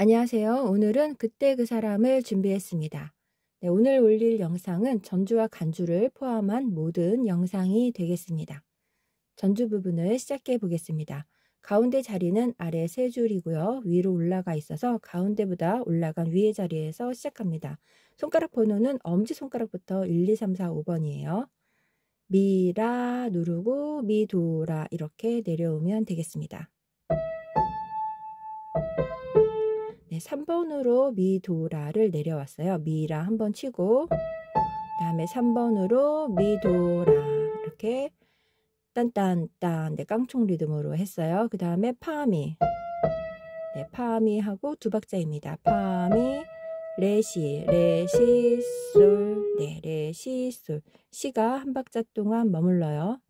안녕하세요. 오늘은 그때 그 사람을 준비했습니다. 네, 오늘 올릴 영상은 전주와 간주를 포함한 모든 영상이 되겠습니다. 전주 부분을 시작해 보겠습니다. 가운데 자리는 아래 세 줄이고요. 위로 올라가 있어서 가운데보다 올라간 위의 자리에서 시작합니다. 손가락 번호는 엄지손가락부터 1, 2, 3, 4, 5번이에요. 미라 누르고 미도라 이렇게 내려오면 되겠습니다. 네, 3번으로 미도라를 내려왔어요. 미라 한번 치고 그 다음에 3번으로 미도라 이렇게 딴딴딴 네, 깡총 리듬으로 했어요. 그 다음에 파미 네, 파미 하고 두 박자입니다. 파미 레시 레시 솔 네, 레시 솔 시가 한 박자 동안 머물러요.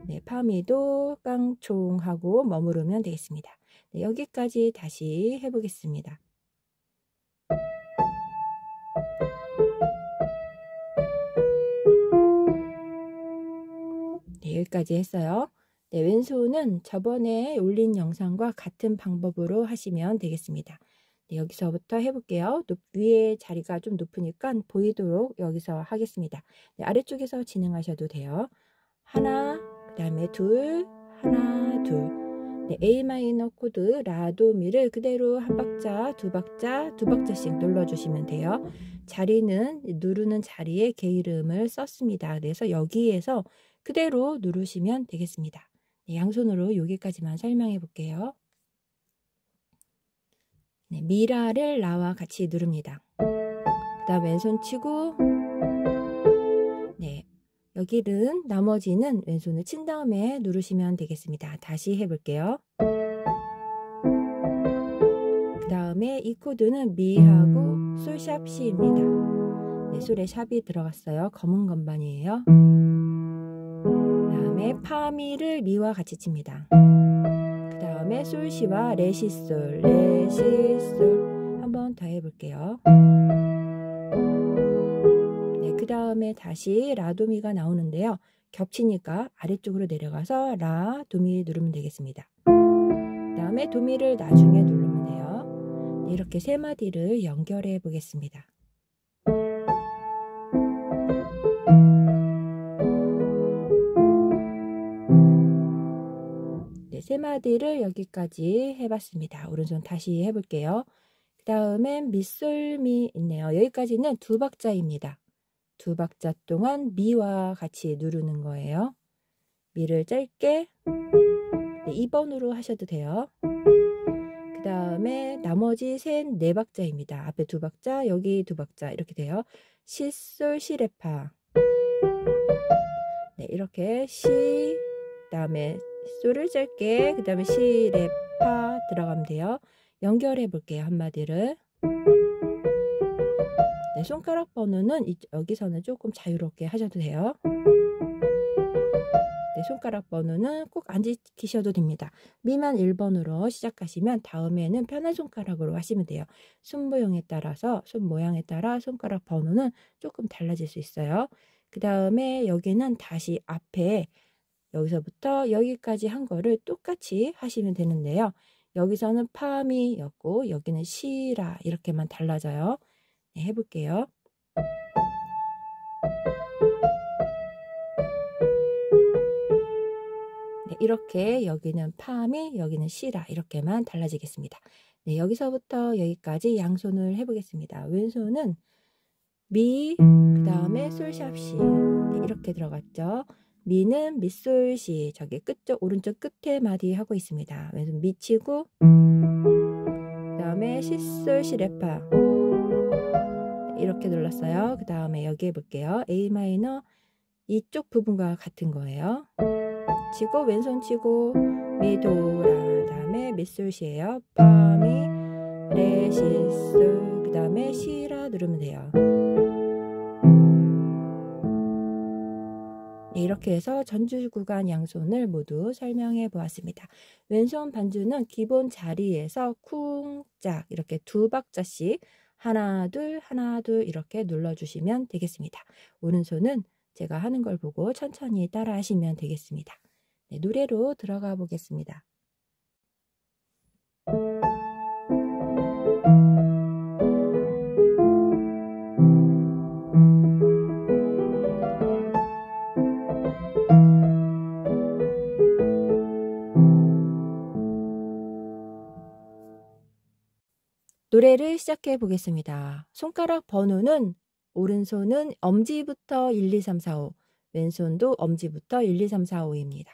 네, 파미도 깡총하고 머무르면 되겠습니다. 네, 여기까지 다시 해보겠습니다. 네, 여기까지 했어요. 네, 왼손은 저번에 올린 영상과 같은 방법으로 하시면 되겠습니다. 네, 여기서부터 해볼게요. 위에 자리가 좀 높으니까 보이도록 여기서 하겠습니다. 네, 아래쪽에서 진행하셔도 돼요. 하나, 그 다음에 둘, 하나, 둘. 네, A 마이너 코드 라도미를 그대로 한 박자, 두 박자씩 눌러주시면 돼요. 자리는 누르는 자리에 게이름을 썼습니다. 그래서 여기에서 그대로 누르시면 되겠습니다. 네, 양손으로 여기까지만 설명해 볼게요. 네, 미라를 라와 같이 누릅니다. 그 다음 왼손 치고 네, 여기는 나머지는 왼손을 친 다음에 누르시면 되겠습니다. 다시 해볼게요. 그 다음에 이 코드는 미하고 솔샵 C입니다. 네, 솔에 샵이 들어갔어요. 검은 건반이에요. 그 다음에 파미를 미와 같이 칩니다. 그 다음에 솔시와 레시솔 레시솔 한 번 더 해볼게요. 그 다음에 다시 라도미가 나오는데요. 겹치니까 아래쪽으로 내려가서 라, 도미 누르면 되겠습니다. 그 다음에 도미를 나중에 누르면 돼요. 네, 이렇게 세 마디를 연결해 보겠습니다. 네, 세 마디를 여기까지 해봤습니다. 오른손 다시 해볼게요. 그 다음엔 미솔미 있네요. 여기까지는 두 박자입니다. 두 박자 동안 미와 같이 누르는 거예요. 미를 짧게 네, 2번으로 하셔도 돼요. 그 다음에 나머지 네 박자입니다. 앞에 두 박자, 여기 두 박자 이렇게 돼요. 시, 솔, 시, 레, 파. 네, 이렇게 시, 그 다음에 솔을 짧게, 그 다음에 시, 레, 파 들어가면 돼요. 연결해 볼게요. 한마디를. 네, 손가락 번호는 여기서는 조금 자유롭게 하셔도 돼요. 네, 손가락 번호는 꼭 안 지키셔도 됩니다. 미만 1번으로 시작하시면 다음에는 편한 손가락으로 하시면 돼요. 손 모양에 따라 손가락 번호는 조금 달라질 수 있어요. 그 다음에 여기는 다시 앞에 여기서부터 여기까지 한 거를 똑같이 하시면 되는데요. 여기서는 파미였고 여기는 시라 이렇게만 달라져요. 네, 해볼게요. 네, 이렇게 여기는 파미, 여기는 시라 이렇게만 달라지겠습니다. 네, 여기서부터 여기까지 양손을 해보겠습니다. 왼손은 미, 그 다음에 솔샵 시 네, 이렇게 들어갔죠. 미는 미솔시 저기 끝쪽 오른쪽 끝에 마디 하고 있습니다. 왼손 미 치고 그 다음에 시솔 시레파 이렇게 눌렀어요. 그 다음에 여기 해볼게요. A 마이너 이쪽 부분과 같은 거예요. 치고 왼손 치고 미도라 다음에 미솔시예요. 파미 레시솔 그 다음에 시라 누르면 돼요. 네, 이렇게 해서 전주 구간 양손을 모두 설명해 보았습니다. 왼손 반주는 기본 자리에서 쿵짝 이렇게 두 박자씩 하나 둘 이렇게 눌러주시면 되겠습니다. 오른손은 제가 하는 걸 보고 천천히 따라 하시면 되겠습니다. 네, 노래로 들어가 보겠습니다. 노래를 시작해 보겠습니다. 손가락 번호는 오른손은 엄지부터 1, 2, 3, 4, 5, 왼손도 엄지부터 1, 2, 3, 4, 5입니다.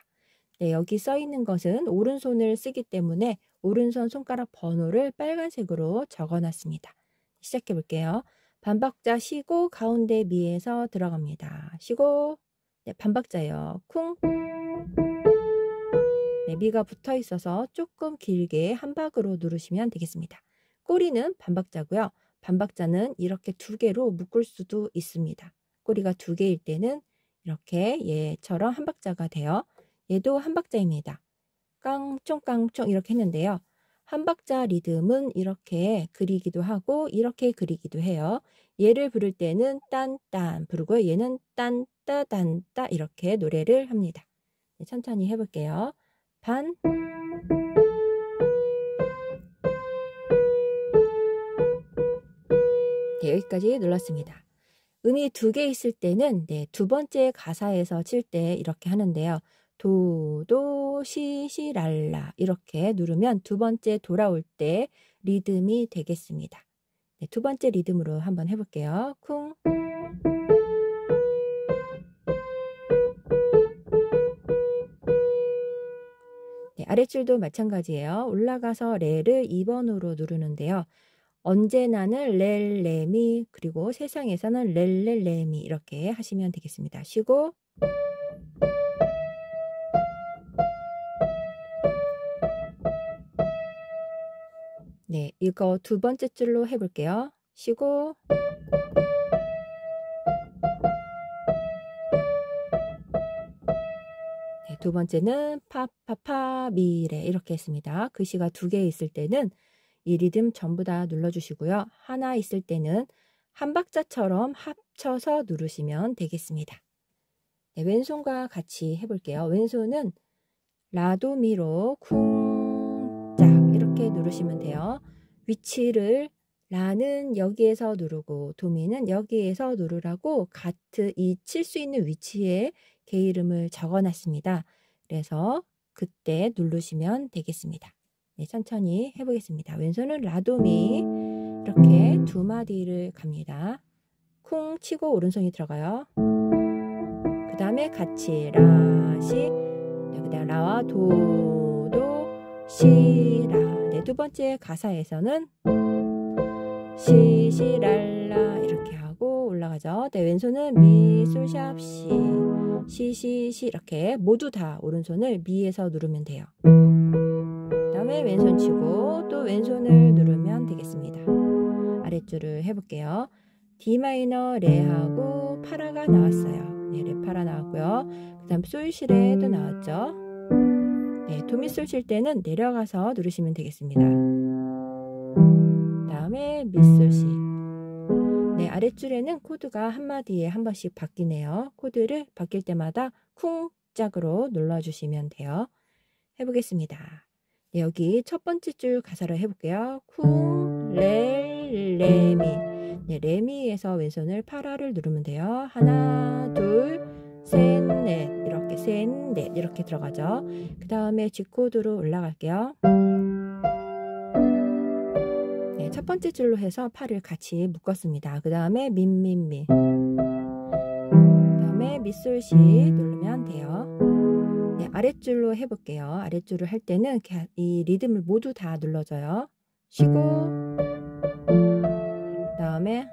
네, 여기 써 있는 것은 오른손을 쓰기 때문에 오른손 손가락 번호를 빨간색으로 적어놨습니다. 시작해 볼게요. 반박자 쉬고 가운데 미에서 들어갑니다. 쉬고, 네, 반박자예요. 쿵. 네, 미가 붙어 있어서 조금 길게 한 박으로 누르시면 되겠습니다. 꼬리는 반박자고요. 반박자는 이렇게 두 개로 묶을 수도 있습니다. 꼬리가 두 개일 때는 이렇게 얘처럼 한 박자가 돼요. 얘도 한 박자입니다. 깡총 깡총 이렇게 했는데요. 한 박자 리듬은 이렇게 그리기도 하고 이렇게 그리기도 해요. 얘를 부를 때는 딴딴 부르고요. 얘는 딴따 단따 이렇게 노래를 합니다. 네, 천천히 해볼게요. 반. 네, 여기까지 눌렀습니다. 음이 두 개 있을 때는 네, 두 번째 가사에서 칠 때 이렇게 하는데요. 도, 도, 시, 시, 랄라 이렇게 누르면 두 번째 돌아올 때 리듬이 되겠습니다. 네, 두 번째 리듬으로 한번 해볼게요. 쿵. 네, 아랫줄도 마찬가지예요. 올라가서 레를 2번으로 누르는데요. 언제나는 렐, 레미, 그리고 세상에서는 렐, 레미 이렇게 하시면 되겠습니다. 쉬고, 네, 이거 두 번째 줄로 해볼게요. 쉬고, 네, 두 번째는 파파파 미레 이렇게 했습니다. 글씨가 두 개 있을 때는 이 리듬 전부 다 눌러주시고요. 하나 있을 때는 한 박자처럼 합쳐서 누르시면 되겠습니다. 네, 왼손과 같이 해볼게요. 왼손은 라도미로 쿵짝 이렇게 누르시면 돼요. 위치를 라는 여기에서 누르고 도미는 여기에서 누르라고 같은 이 칠 수 있는 위치에 개 이름을 적어놨습니다. 그래서 그때 누르시면 되겠습니다. 네, 천천히 해보겠습니다. 왼손은 라도미 이렇게 두 마디를 갑니다. 쿵 치고 오른손이 들어가요. 그 다음에 같이 라시, 그 다음 라와 도, 도, 시, 라. 네, 두 번째 가사에서는 시, 시, 랄라 이렇게 하고 올라가죠. 네, 왼손은 미, 솔, 샵, 시, 시, 시, 시 이렇게 모두 다 오른손을 미에서 누르면 돼요. 그 다음에 왼손 치고 또 왼손을 누르면 되겠습니다. 아랫줄을 해볼게요. D 마이너 레하고 파라가 나왔어요. 네, 레 파라 나왔고요. 그 다음 솔시레도 나왔죠. 네, 도미솔 칠 때는 내려가서 누르시면 되겠습니다. 다음에 미솔시. 네, 아랫줄에는 코드가 한마디에 한 번씩 바뀌네요. 코드를 바뀔 때마다 쿵짝으로 눌러주시면 돼요. 해보겠습니다. 네, 여기 첫 번째 줄 가사를 해볼게요. 쿵, 레, 레미. 네, 레미에서 왼손을 파라를 누르면 돼요. 하나, 둘, 셋, 넷. 이렇게 셋, 넷. 이렇게 들어가죠. 그 다음에 G코드로 올라갈게요. 네, 첫 번째 줄로 해서 팔을 같이 묶었습니다. 그 다음에 민민민. 그 다음에 미솔시 누르면 돼요. 네, 아랫줄로 해볼게요. 아랫줄을 할 때는 이 리듬을 모두 다 눌러줘요. 쉬고, 그 다음에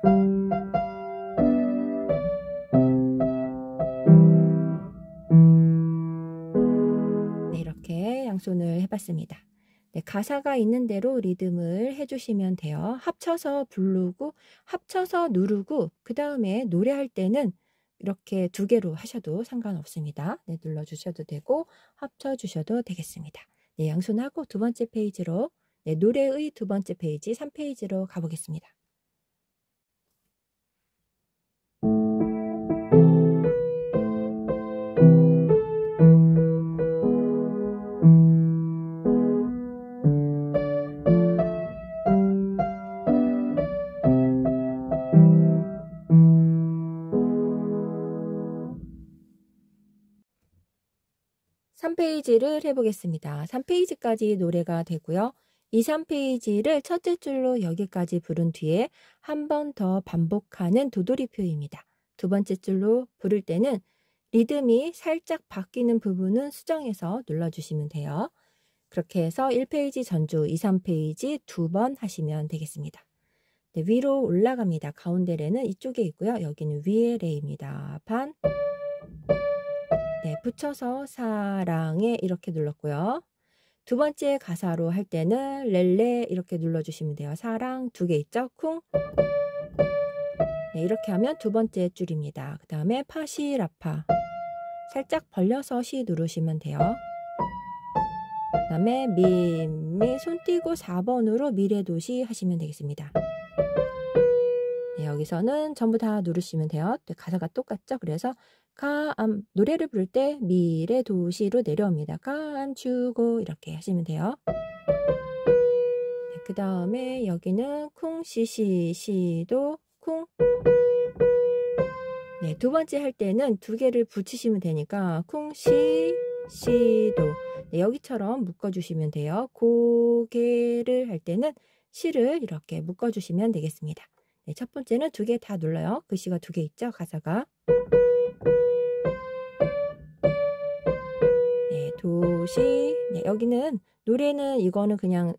네, 이렇게 양손을 해봤습니다. 네, 가사가 있는 대로 리듬을 해주시면 돼요. 합쳐서 부르고 합쳐서 누르고 그 다음에 노래할 때는 이렇게 두 개로 하셔도 상관없습니다. 네, 눌러주셔도 되고 합쳐주셔도 되겠습니다. 네, 양손하고 두 번째 페이지로 네, 노래의 두 번째 페이지 3페이지로 가보겠습니다. 페이지를 해보겠습니다. 3페이지까지 노래가 되고요. 2, 3페이지를 첫째 줄로 여기까지 부른 뒤에 한 번 더 반복하는 도돌이표입니다. 두 번째 줄로 부를 때는 리듬이 살짝 바뀌는 부분은 수정해서 눌러주시면 돼요. 그렇게 해서 1페이지 전주, 2, 3페이지 2번 하시면 되겠습니다. 네, 위로 올라갑니다. 가운데 레는 이쪽에 있고요. 여기는 위에 레입니다. 반. 네, 붙여서 사랑해 이렇게 눌렀고요. 두 번째 가사로 할 때는 렐레 이렇게 눌러주시면 돼요. 사랑 2개 있죠? 쿵. 네, 이렇게 하면 두 번째 줄입니다. 그 다음에 파시라파. 살짝 벌려서 시 누르시면 돼요. 그 다음에 미 손 띄고 4번으로 미래도시 하시면 되겠습니다. 네, 여기서는 전부 다 누르시면 돼요. 가사가 똑같죠? 그래서 노래를 부를 때 미래도시로 내려옵니다. 감추고 이렇게 하시면 돼요. 네, 그 다음에 여기는 쿵 시도 쿵. 네, 두 번째 할 때는 두 개를 붙이시면 되니까 쿵 시도. 네, 여기처럼 묶어주시면 돼요. 고개를 할 때는 시를 이렇게 묶어주시면 되겠습니다. 네, 첫 번째는 두 개 다 눌러요. 글씨가 두 개 있죠? 가사가. 네, 도시. 네, 여기는 노래는 이거는 그냥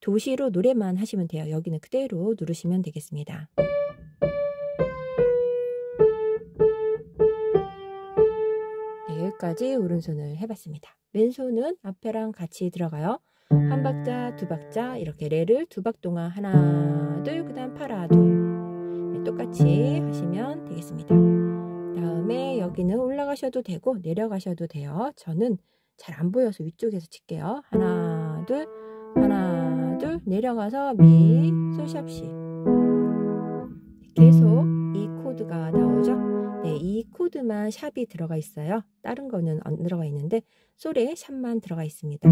도시로 노래만 하시면 돼요. 여기는 그대로 누르시면 되겠습니다. 네, 여기까지 오른손을 해봤습니다. 왼손은 앞에랑 같이 들어가요. 한 박자, 두 박자 이렇게 레를 두 박 동안 하나, 둘, 그 다음 파라, 둘. 네, 똑같이 하시면 되겠습니다. 다음에 여기는 올라가셔도 되고 내려가셔도 돼요. 저는 잘 안 보여서 위쪽에서 칠게요. 하나, 둘, 내려가서 미, 솔샵시. 계속 이 코드가 나오죠. 네, 이 코드만 샵이 들어가 있어요. 다른 거는 안 들어가 있는데 솔에 샵만 들어가 있습니다.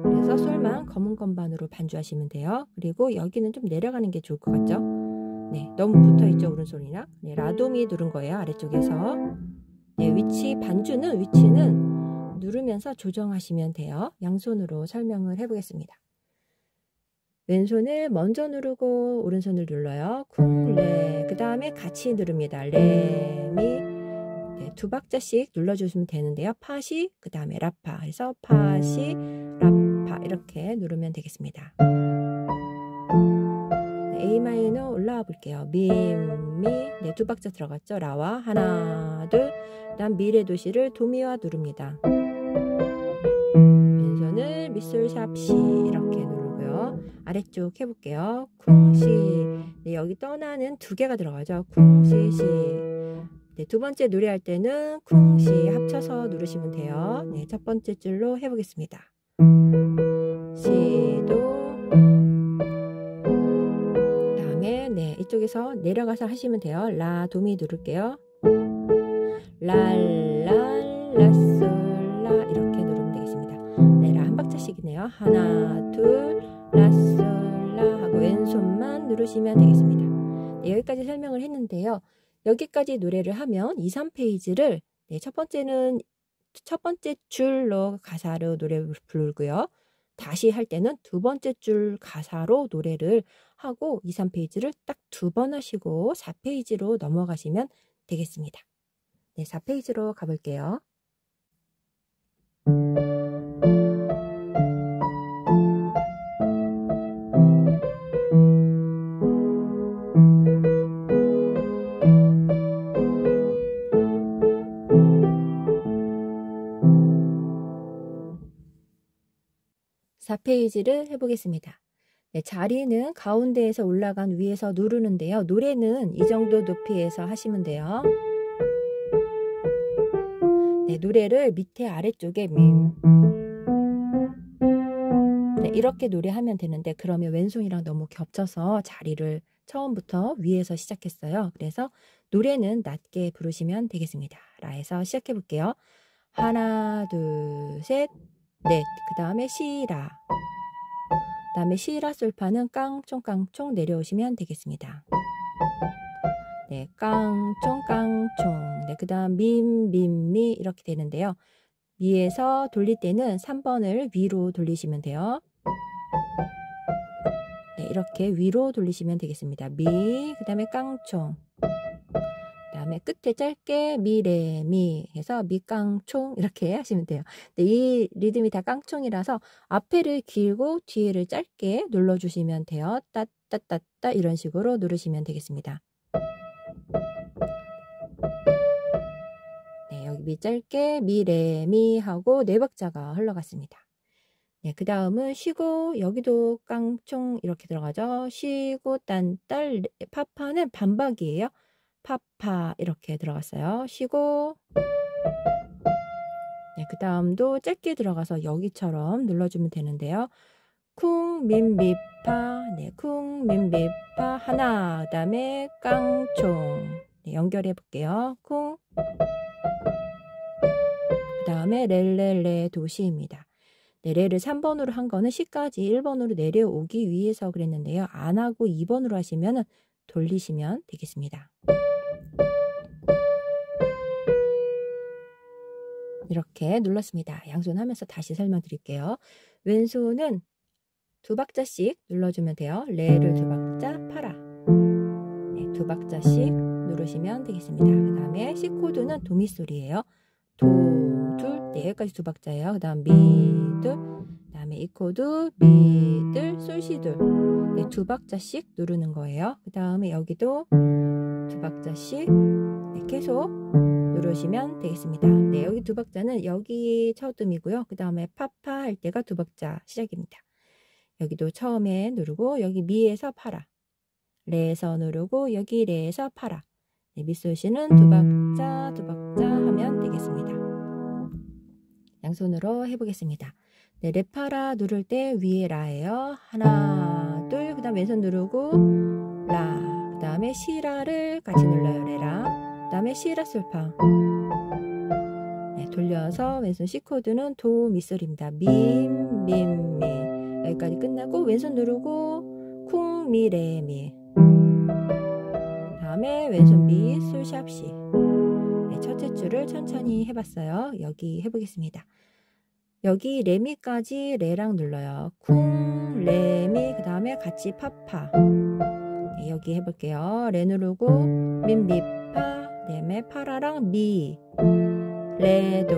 그래서 솔만 검은 건반으로 반주하시면 돼요. 그리고 여기는 좀 내려가는 게 좋을 것 같죠? 네, 너무 붙어있죠, 오른손이랑. 네, 라도미 누른 거예요, 아래쪽에서. 네, 위치는 누르면서 조정하시면 돼요. 양손으로 설명을 해보겠습니다. 왼손을 먼저 누르고 오른손을 눌러요. 쿵, 레. 그 다음에 같이 누릅니다. 레, 미. 네, 두 박자씩 눌러주시면 되는데요. 파시, 그 다음에 라파. 해서 파시, 라파. 이렇게 누르면 되겠습니다. 네, A 마이너 올라와 볼게요. 미, 미. 네, 두 박자 들어갔죠. 라와. 하나, 둘. 그 다음 미래도시를 도미와 누릅니다. 왼손을 밑솔 샵시 이렇게 누르고요. 아래쪽 해볼게요. 쿵시. 네, 여기 떠나는 두 개가 들어가죠. 쿵시시. 네, 두 번째 노래할 때는 쿵시 합쳐서 누르시면 돼요. 네, 첫 번째 줄로 해보겠습니다. 시도. 다음에 네, 이쪽에서 내려가서 하시면 돼요. 라, 도미 누를게요. 라솔라 이렇게 누르면 되겠습니다. 네, 라 한 박자씩이네요. 하나, 둘, 라솔라 하고 왼손만 누르시면 되겠습니다. 네, 여기까지 설명을 했는데요. 여기까지 노래를 하면 2, 3페이지를 네, 첫 번째 줄로 가사로 노래를 부르고요. 다시 할 때는 두 번째 줄 가사로 노래를 하고 2, 3페이지를 딱 두 번 하시고 4페이지로 넘어가시면 되겠습니다. 네, 4페이지로 가볼게요. (4페이지를) 해보겠습니다. 네, 자리는 가운데에서 올라간 위에서 누르는데요. 노래는 이 정도 높이에서 하시면 돼요. 네, 노래를 밑에 아래쪽에 네, 이렇게 노래하면 되는데 그러면 왼손이랑 너무 겹쳐서 자리를 처음부터 위에서 시작했어요. 그래서 노래는 낮게 부르시면 되겠습니다. 라에서 시작해 볼게요. 하나, 둘, 셋, 넷. 그 다음에 시라. 그 다음에 시라 솔파는 깡총깡총 내려오시면 되겠습니다. 네, 깡총깡총. 네, 그 다음 미 이렇게 되는데요. 위에서 돌릴 때는 3번을 위로 돌리시면 돼요. 네, 이렇게 위로 돌리시면 되겠습니다. 미, 그 다음에 깡총, 그 다음에 끝에 짧게 미, 레, 미 해서 미, 깡총 이렇게 하시면 돼요. 네, 이 리듬이 다 깡총이라서 앞에를 길고 뒤에를 짧게 눌러주시면 돼요. 따따따따 이런 식으로 누르시면 되겠습니다. 네, 여기 미 짧게 미, 레, 미 하고 4박자가 흘러갔습니다. 네, 그 다음은 쉬고, 여기도 깡총 이렇게 들어가죠. 쉬고, 딴, 딸, 파파는 반박이에요. 파파 이렇게 들어갔어요. 쉬고, 네, 그 다음도 짧게 들어가서 여기처럼 눌러주면 되는데요. 쿵, 민, 미, 파, 네, 쿵, 민, 미, 파, 하나, 그 다음에 깡총. 네, 연결해 볼게요. 쿵, 그 다음에 렐렐레 도시입니다. 네, 레를 3번으로 한 거는 시까지 1번으로 내려오기 위해서 그랬는데요. 안 하고 2번으로 하시면 돌리시면 되겠습니다. 이렇게 눌렀습니다. 양손 하면서 다시 설명드릴게요. 왼손은 2박자씩 눌러주면 돼요. 레를 2박자, 파라. 네, 2박자씩 누르시면 되겠습니다. 그 다음에 C 코드는 도미 소리예요. 도, 둘, 네, 여기까지 2박자예요. 그 다음 미, 둘, 그 다음에 이 코드 미, 둘, 솔, 시, 둘. 네, 2박자씩 누르는 거예요. 그 다음에 여기도 2박자씩 네, 계속 누르시면 되겠습니다. 네, 여기 2박자는 여기 첫 음이고요. 그 다음에 파파 할 때가 2박자 시작입니다. 여기도 처음에 누르고 여기 미에서 파라, 레에서 누르고 여기 레에서 파라. 네, 미솔씨는 2박자 2박자 하면 되겠습니다. 양손으로 해보겠습니다. 네, 레 파라 누를 때 위에 라예요. 하나 둘, 그 다음 왼손 누르고 라, 그 다음에 시라를 같이 눌러요. 레라, 그 다음에 시라 솔파. 네, 돌려서 왼손 C 코드는 도 미솔입니다. 민, 민, 미. 여기까지 끝나고 왼손 누르고 쿵, 미, 레, 미. 다음에 왼손 미, 솔, 샵, 시. 네, 첫째 줄을 천천히 해봤어요. 여기 해보겠습니다. 여기 레미까지 레랑 눌러요. 쿵, 레미, 그 다음에 같이 파파. 네, 여기 해볼게요. 레 누르고 민, 미, 파, 네, 파라랑 미, 레도.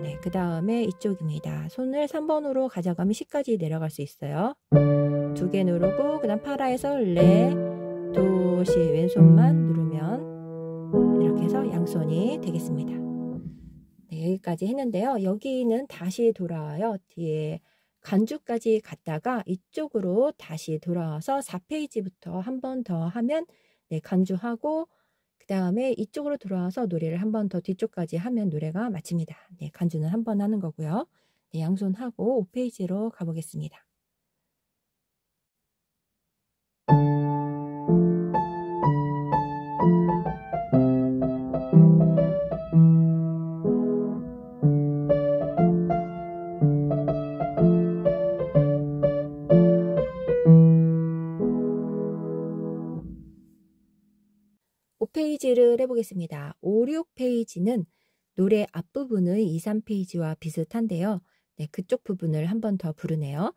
네, 그 다음에 이쪽입니다. 손을 3번으로 가져가면 C까지 내려갈 수 있어요. 2개 누르고 그 다음 파라에서 레, 도, 시 왼손만 누르면 이렇게 해서 양손이 되겠습니다. 네, 여기까지 했는데요. 여기는 다시 돌아와요. 뒤에 간주까지 갔다가 이쪽으로 다시 돌아와서 4페이지부터 한 번 더 하면 네, 간주하고 그 다음에 이쪽으로 돌아와서 노래를 한 번 더 뒤쪽까지 하면 노래가 마칩니다. 네, 간주는 한 번 하는 거고요. 네, 양손 하고 5페이지로 가보겠습니다. 페이지를 해보겠습니다. 5, 6페이지는 노래 앞부분의 2, 3페이지와 비슷한데요. 네, 그쪽 부분을 한 번 더 부르네요.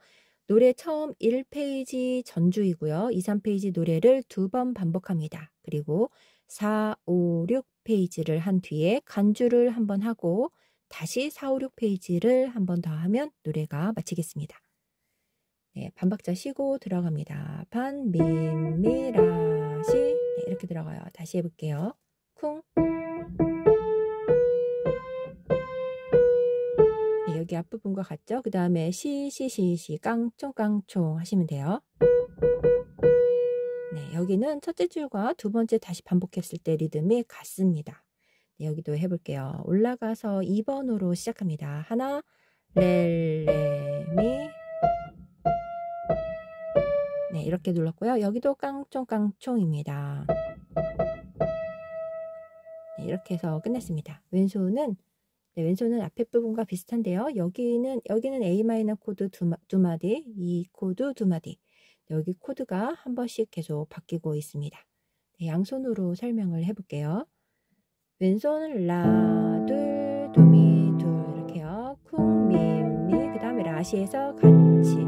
노래 처음 1페이지 전주이고요. 2, 3페이지 노래를 2번 반복합니다. 그리고 4, 5, 6페이지를 한 뒤에 간주를 한 번 하고 다시 4, 5, 6페이지를 한 번 더 하면 노래가 마치겠습니다. 네, 반박자 쉬고 들어갑니다. 반, 민, 미, 라, 시. 네, 이렇게 들어가요. 다시 해볼게요. 쿵. 네, 여기 앞부분과 같죠? 그 다음에 시, 시, 시, 시, 깡총, 깡총 하시면 돼요. 네, 여기는 첫째 줄과 두 번째 다시 반복했을 때 리듬이 같습니다. 네, 여기도 해볼게요. 올라가서 2번으로 시작합니다. 하나, 레, 레, 미. 네, 이렇게 눌렀고요. 여기도 깡총, 깡총입니다. 네, 이렇게 해서 끝냈습니다. 왼손은 네, 왼손은 앞에 부분과 비슷한데요. 여기는 A 마이너 코드 두 마디, E 코드 두 마디. 여기 코드가 한 번씩 계속 바뀌고 있습니다. 네, 양손으로 설명을 해볼게요. 왼손은 라, 둘, 도미, 둘 이렇게요. 쿵, 미, 미. 그 다음에 라시에서 같이.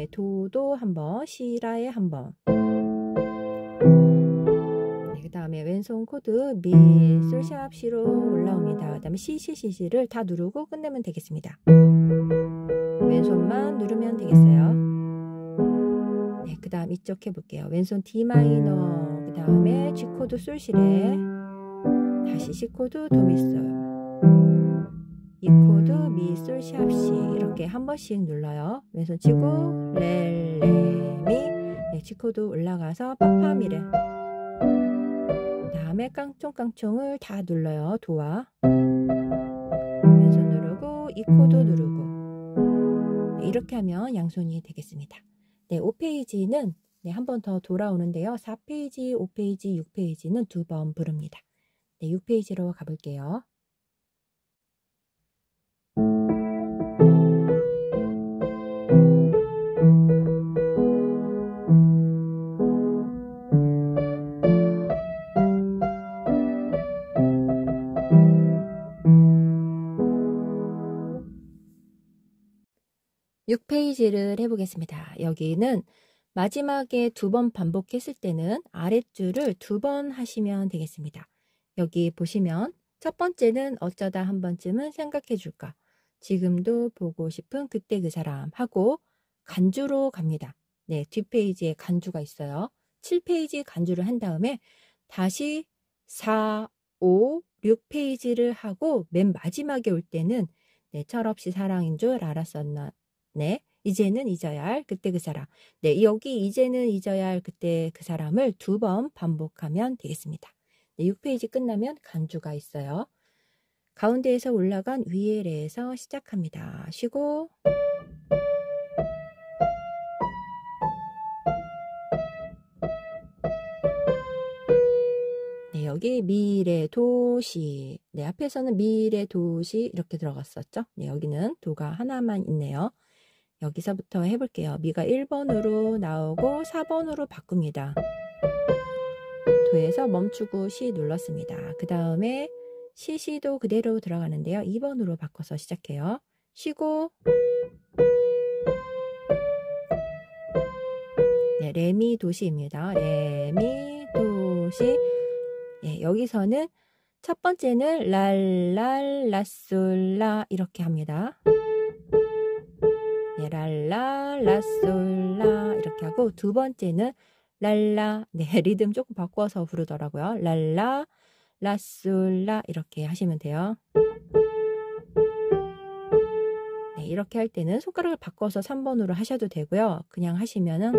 다음에 도도 한번, 시라에 한번. 네, 그 다음에 왼손 코드 미, 솔, 샵, 시로 올라옵니다. 그 다음에 시, 시, 시, 시를 다 누르고 끝내면 되겠습니다. 왼손만 누르면 되겠어요. 네, 그 다음 이쪽 해볼게요. 왼손 D 마이너, 그 다음에 G 코드 솔, 시레, 다시 C 코드 도, 미, 솔, E 코드 미, 솔, 샵, 시 이렇게 한 번씩 눌러요. 왼손 치고 레, 레, 미. 네, G 코드 올라가서 파파, 미레. 그 다음에 깡총깡총을 다 눌러요. 도와 왼손 누르고 E 코드 누르고. 네, 이렇게 하면 양손이 되겠습니다. 네, 5페이지는 네, 한 번 더 돌아오는데요. 4페이지, 5페이지, 6페이지는 두 번 부릅니다. 네, 6페이지로 가볼게요. (6페이지를) 해보겠습니다. 여기는 마지막에 두 번 반복했을 때는 아랫줄을 두 번 하시면 되겠습니다. 여기 보시면 첫 번째는 어쩌다 한 번쯤은 생각해 줄까, 지금도 보고 싶은 그때 그 사람 하고 간주로 갑니다. 네, 뒷페이지에 간주가 있어요. 7페이지 간주를 한 다음에 다시 4, 5, 6페이지를 하고 맨 마지막에 올 때는 네, 철없이 사랑인 줄 알았었나, 네, 이제는 잊어야 할 그때 그 사람. 네, 여기 이제는 잊어야 할 그때 그 사람을 두 번 반복하면 되겠습니다. 네, 6페이지 끝나면 간주가 있어요. 가운데에서 올라간 위에 레에서 시작합니다. 쉬고 네, 여기 미래 도시. 네, 앞에서는 미래 도시 이렇게 들어갔었죠. 네, 여기는 도가 하나만 있네요. 여기서부터 해볼게요. 미가 1번으로 나오고 4번으로 바꿉니다. 도에서 멈추고 시 눌렀습니다. 그 다음에 시도 그대로 들어가는데요. 2번으로 바꿔서 시작해요. 쉬고 네, 레미 도시입니다. 레미 도시. 네, 여기서는 첫 번째는 랄랄라솔라 이렇게 합니다. 네, 랄랄라솔라 이렇게 하고 두 번째는 랄라, 네, 리듬 조금 바꿔서 부르더라고요. 랄라 라솔라 이렇게 하시면 돼요. 네, 이렇게 할 때는 손가락을 바꿔서 3번으로 하셔도 되고요. 그냥 하시면은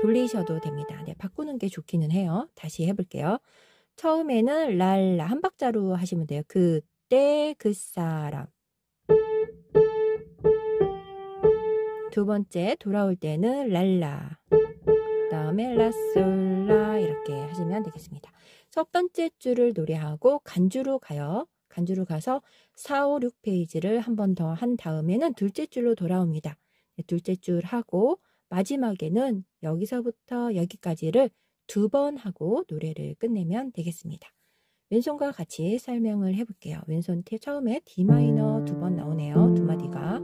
돌리셔도 됩니다. 네, 바꾸는 게 좋기는 해요. 다시 해볼게요. 처음에는 랄라 한 박자로 하시면 돼요. 그때 그 사람. 두 번째 돌아올 때는 랄라, 그 다음에 라솔라 이렇게 하시면 되겠습니다. 첫 번째 줄을 노래하고 간주로 가요. 간주로 가서 4, 5, 6페이지를 한 번 더 한 다음에는 둘째 줄로 돌아옵니다. 네, 둘째 줄 하고 마지막에는 여기서부터 여기까지를 두 번 하고 노래를 끝내면 되겠습니다. 왼손과 같이 설명을 해볼게요. 왼손 처음에 D 마이너 두 번 나오네요. 두 마디가.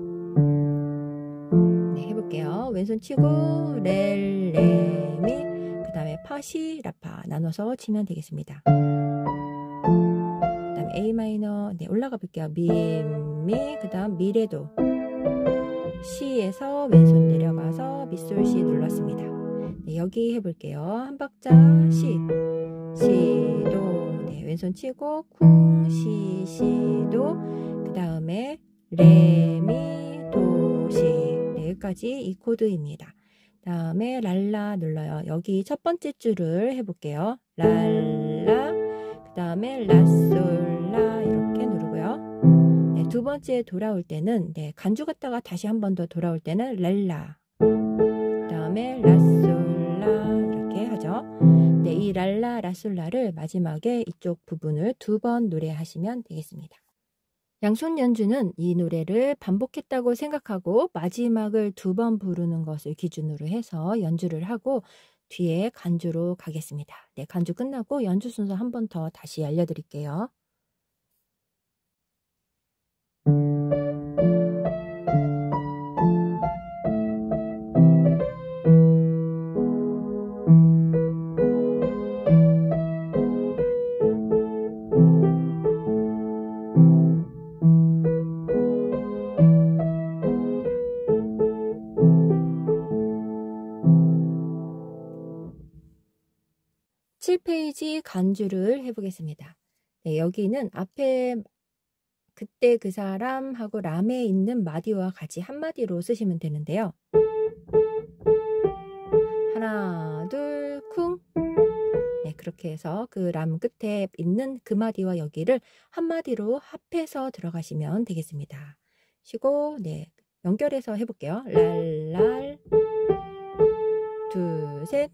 네, 해볼게요. 왼손 치고 레, 레, 미, 그 다음에 파, 시, 라파 나눠서 치면 되겠습니다. 그 다음에 A 마이너, 네, 올라가 볼게요. 미, 미, 그 다음 미레도. 시에서 왼손 내려가서 미솔 시 눌렀습니다. 네, 여기 해볼게요. 한 박자 시, 시도, 네, 왼손 치고 쿵, 시, 시도, 그 다음에 레, 미, 도, 시. 네, 여기까지 이 코드입니다. 다음에 랄라 눌러요. 여기 첫 번째 줄을 해볼게요. 랄라, 그 다음에 라솔라 이렇게 누르고요. 네, 두 번째 돌아올 때는 네, 간주 갔다가 다시 한 번 더 돌아올 때는 랄라, 그 다음에 라솔라 이렇게 하죠. 네, 이 랄라 라솔라를 마지막에 이쪽 부분을 두 번 노래하시면 되겠습니다. 양손 연주는 이 노래를 반복했다고 생각하고 마지막을 두 번 부르는 것을 기준으로 해서 연주를 하고 뒤에 간주로 가겠습니다. 네, 간주 끝나고 연주 순서 한 번 더 다시 알려드릴게요. 같이 간주를 해보겠습니다. 네, 여기는 앞에 그때 그 사람하고 람에 있는 마디와 같이 한마디로 쓰시면 되는데요. 하나, 둘, 쿵. 네, 그렇게 해서 그 람 끝에 있는 그 마디와 여기를 한마디로 합해서 들어가시면 되겠습니다. 쉬고, 네, 연결해서 해볼게요. 랄랄, 둘, 셋,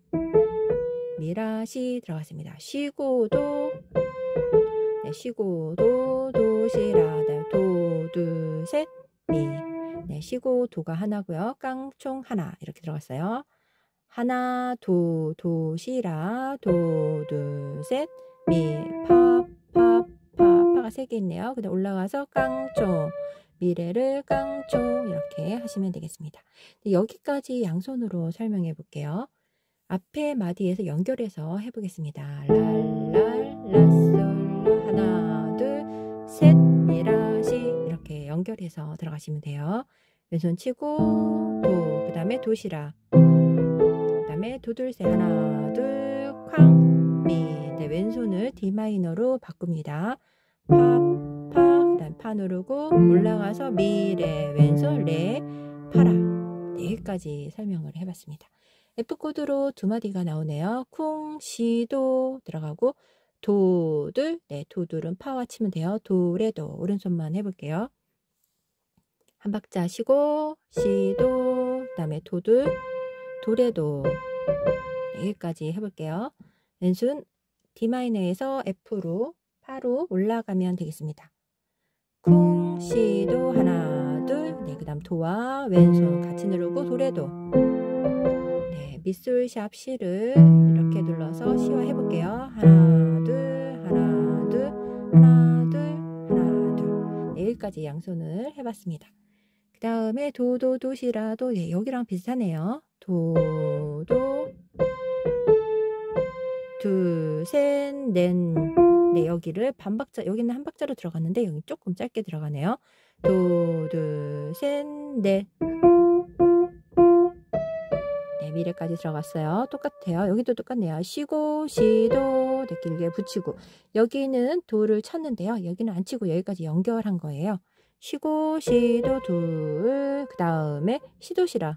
미라시 들어갔습니다. 쉬고도, 네, 쉬고도, 도시라, 도, 둘, 셋, 미. 네, 쉬고 도가 하나고요. 깡총 하나 이렇게 들어갔어요. 하나, 도, 도시라, 도, 둘, 셋, 미, 파가 3개 있네요. 그다음 올라가서 깡총, 미래를 깡총 이렇게 하시면 되겠습니다. 여기까지 양손으로 설명해 볼게요. 앞에 마디에서 연결해서 해보겠습니다. 랄랄, 라솔, 하나, 둘, 셋, 미라시 이렇게 연결해서 들어가시면 돼요. 왼손 치고 도, 그 다음에 도시라, 그 다음에 도둘셋, 하나, 둘, 쾅, 미. 네, 왼손을 D 마이너로 바꿉니다. 파, 그 다음 파 누르고 올라가서 미레, 왼손 레, 파라. 네, 여기까지 설명을 해봤습니다. F코드로 두 마디가 나오네요. 쿵, 시도 들어가고 도들, 네, 도들은 파와 치면 돼요. 도레도 오른손만 해볼게요. 한 박자 쉬고 시도, 그 다음에 도들, 도레도. 네, 여기까지 해볼게요. 왼손 D마이너에서 F로 파로 올라가면 되겠습니다. 쿵, 시도 하나, 둘, 네, 그 다음 도와 왼손 같이 누르고 도레도. 밑술 샵 C를 이렇게 눌러서 시화 해볼게요. 하나, 둘, 하나, 둘, 하나, 둘, 하나, 둘. 네, 여기까지 양손을 해봤습니다. 그 다음에 도도, 도시라도, 네, 여기랑 비슷하네요. 도도, 둘, 셋, 넷. 네, 여기를 반박자, 여기는 한 박자로 들어갔는데 여기 조금 짧게 들어가네요. 도, 둘, 셋, 넷. 네, 미래까지 들어갔어요. 똑같아요. 여기도 똑같네요. 쉬고, 시도, 네, 길게 붙이고. 여기는 도를 쳤는데요. 여기는 안 치고 여기까지 연결한 거예요. 쉬고, 시도, 둘, 그 다음에 시도, 시라.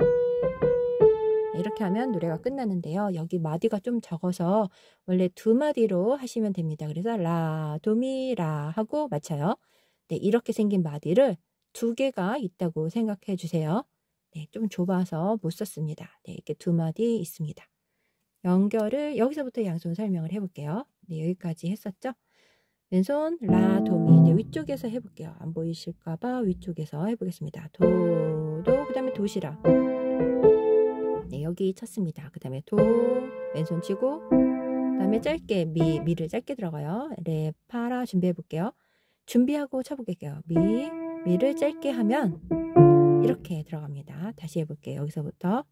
네, 이렇게 하면 노래가 끝나는데요. 여기 마디가 좀 적어서 원래 두 마디로 하시면 됩니다. 그래서 라, 도미, 라 하고 맞춰요. 네, 이렇게 생긴 마디를 2개가 있다고 생각해 주세요. 네, 좀 좁아서 못 썼습니다. 네, 이렇게 2마디 있습니다. 연결을 여기서부터 양손 설명을 해볼게요. 네, 여기까지 했었죠? 왼손 라, 도미. 네, 위쪽에서 해볼게요. 안 보이실까봐 위쪽에서 해보겠습니다. 도, 도, 그 다음에 도시라. 네, 여기 쳤습니다. 그 다음에 도, 왼손 치고, 그 다음에 짧게 미를 짧게 들어가요. 레, 파라 준비해볼게요. 준비하고 쳐볼게요. 미를 짧게 하면 이렇게 들어갑니다. 다시 해볼게요. 여기서부터.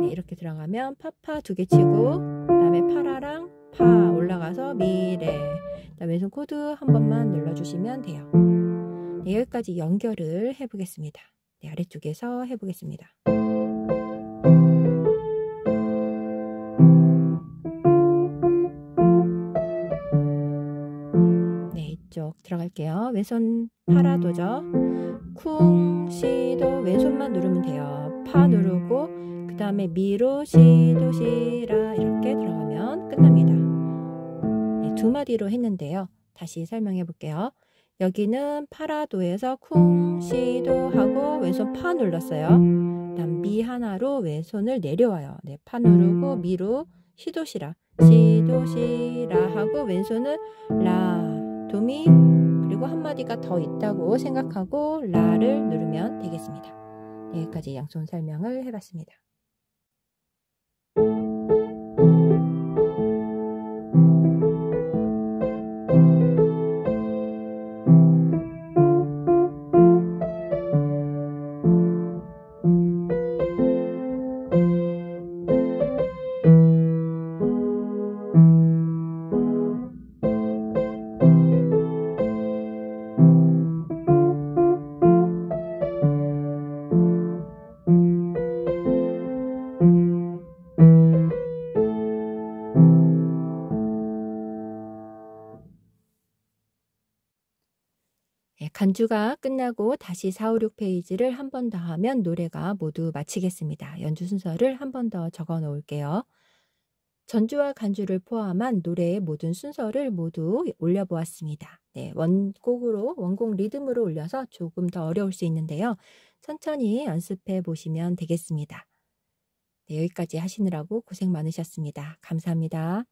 네, 이렇게 들어가면 파파 2개 치고, 그 다음에 파라랑 파 올라가서 미레. 그다음에 왼손 코드 한 번만 눌러주시면 돼요. 네, 여기까지 연결을 해보겠습니다. 네, 아래쪽에서 해보겠습니다. 네, 이쪽 들어갈게요. 왼손 파라도죠. 쿵, 시도 왼손만 누르면 돼요. 파 누르고 그 다음에 미로, 시도, 시라 이렇게 들어가면 끝납니다. 네, 2마디로 했는데요. 다시 설명해 볼게요. 여기는 파라도에서 쿵, 시도 하고 왼손 파 눌렀어요. 그다음 미 하나로 왼손을 내려와요. 네, 파 누르고 미로, 시도, 시라, 시도, 시라 하고 왼손을 라, 도미, 그리고 한마디가 더 있다고 생각하고 라를 누르면 되겠습니다. 네, 여기까지 양손 설명을 해봤습니다. 네, 간주가 끝나고 다시 4, 5, 6페이지를 한 번 더 하면 노래가 모두 마치겠습니다. 연주 순서를 한 번 더 적어 놓을게요. 전주와 간주를 포함한 노래의 모든 순서를 모두 올려보았습니다. 네, 원곡 리듬으로 올려서 조금 더 어려울 수 있는데요. 천천히 연습해 보시면 되겠습니다. 네, 여기까지 하시느라고 고생 많으셨습니다. 감사합니다.